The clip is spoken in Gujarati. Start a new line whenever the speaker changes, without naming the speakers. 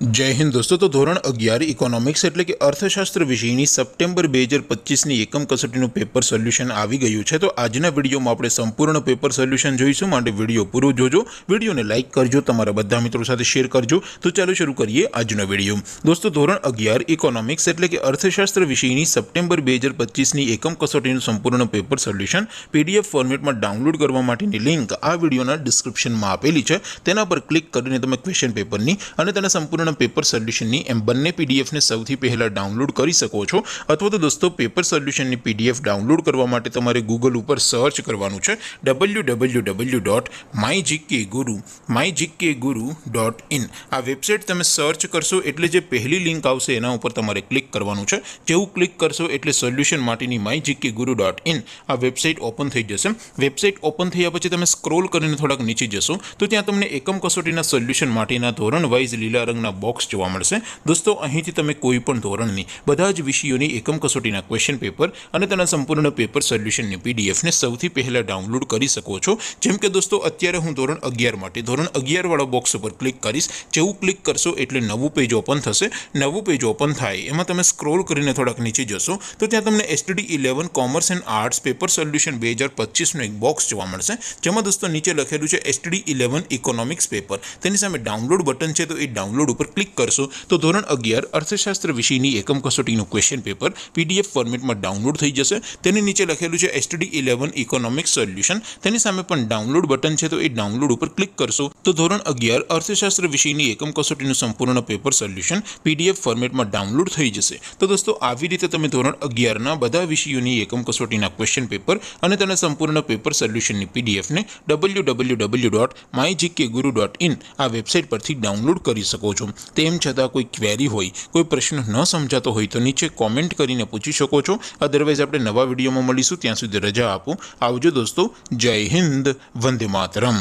जय हिंद दोस्तों। तो धोरण 11 इकोनॉमिक्स એટલે કે અર્થશાસ્ત્ર વિષયની સપ્ટેમ્બર 2025ની એકમ કસોટીનું પેપર સોલ્યુશન આવી ગયું છે। તો આજના વિડીયોમાં આપણે સંપૂર્ણ પેપર સોલ્યુશન જોઈશું, માટે વિડીયો પૂરો જોજો, વિડીયોને લાઇક કરજો, તમારા બધા મિત્રો સાથે શેર કરજો। તો ચાલો શરૂ કરીએ આજનો વિડીયો। દોસ્તો ધોરણ 11 ઇકોનોમિક્સ એટલે કે અર્થશાસ્ત્ર વિષયની સપ્ટેમ્બર 2025ની એકમ કસોટીનું સંપૂર્ણ પેપર સોલ્યુશન પીડીએફ ફોર્મેટમાં ડાઉનલોડ કરવા માટેની લિંક આ વિડીયોના ડિસ્ક્રિપ્શનમાં આપેલી છે। તેના પર ક્લિક કરીને તમે ક્વેશ્ચન પેપરની અને તેના સંપૂર્ણ પેપર સોલ્યુશનની એમ બંને પીડીએફને સૌથી પહેલા ડાઉનલોડ કરી શકો છો। અથવા તો દોસ્તો પેપર સોલ્યુશનની પીડીએફ ડાઉનલોડ કરવા માટે તમારે ગૂગલ ઉપર સર્ચ કરવાનું છે www.mygkguru.in। આ વેબસાઇટ તમે સર્ચ કરશો એટલે જે પહેલી લિંક આવશે એના ઉપર તમારે ક્લિક કરવાનું છે। જેવું ક્લિક કરશો એટલે સોલ્યુશન માટેની mygkguru.in આ વેબસાઇટ ઓપન થઈ જશે। વેબસાઇટ ઓપન થયા પછી તમે સ્ક્રોલ કરીને થોડાક નીચે જશો તો ત્યાં તમને એકમ કસોટીના સોલ્યુશન માટેના ધોરણ વાઇઝ લીલા રંગના બોક્સ જોવા મળશે। દોસ્તો અહીંથી તમે કોઈ પણ ધોરણની બધા જ વિષયોની એકમ કસોટીના ક્વેશ્ચન પેપર અને તેના સંપૂર્ણ પેપર સોલ્યુશનની પીડીએફને સૌથી પહેલા ડાઉનલોડ કરી શકો છો। જેમ કે દોસ્તો અત્યારે હું ધોરણ 11 માટે ધોરણ 11 વાળા બોક્સ ઉપર ક્લિક કરીશ। જેવું ક્લિક કરશો એટલે નવું પેજ ઓપન થશે। નવું પેજ ઓપન થાય એમાં તમે સ્ક્રોલ કરીને થોડાક નીચે જશો તો ત્યાં તમને STD11 commerce and arts paper solution 2025નું એક બોક્સ જોવા મળશે, જેમાં દોસ્તો નીચે લખેલું છે STD11 ઇકોનોમિક્સ પેપર। તેની સામે ડાઉનલોડ બટન છે, તો એ ડાઉનલોડ ઉપર ક્લિક કરશો તો ધોરણ 11 અર્થશાસ્ત્ર વિષયની એકમ કસોટીનું ક્વેશ્ચન પેપર પીડીએફ ફોર્મેટમાં ડાઉનલોડ થઈ જશે। તેની નીચે લખેલું છે STD11 ઇકોનોમિક્સ સોલ્યુશન, તેની સામે પણ ડાઉનલોડ બટન છે, તો એ ડાઉનલોડ ઉપર ક્લિક કરશો તો ધોરણ 11 અર્થશાસ્ત્ર વિષયની એકમ કસોટીનું સંપૂર્ણ પેપર સોલ્યુશન પીડીએફ ફોર્મેટમાં ડાઉનલોડ થઈ જશે। તો દોસ્તો આવી રીતે તમે ધોરણ 11ના બધા વિષયોની એકમ કસોટીના ક્વેશ્ચન પેપર અને તેના સંપૂર્ણ પેપર સોલ્યુશનની પીડીએફને www.mygkguru.in આ વેબસાઇટ પરથી ડાઉનલોડ કરી શકો છો। તેમ છતાં કોઈ ક્વેરી હોય, કોઈ પ્રશ્ન ન સમજાતો હોય તો નીચે કોમેન્ટ કરીને પૂછી શકો છો। અધરવાઇઝ આપણે નવા વિડીયોમાં મળીશું, ત્યાં સુધી રજા આપો। આવજો દોસ્તો, જય હિન્દ, વંદે માતરમ।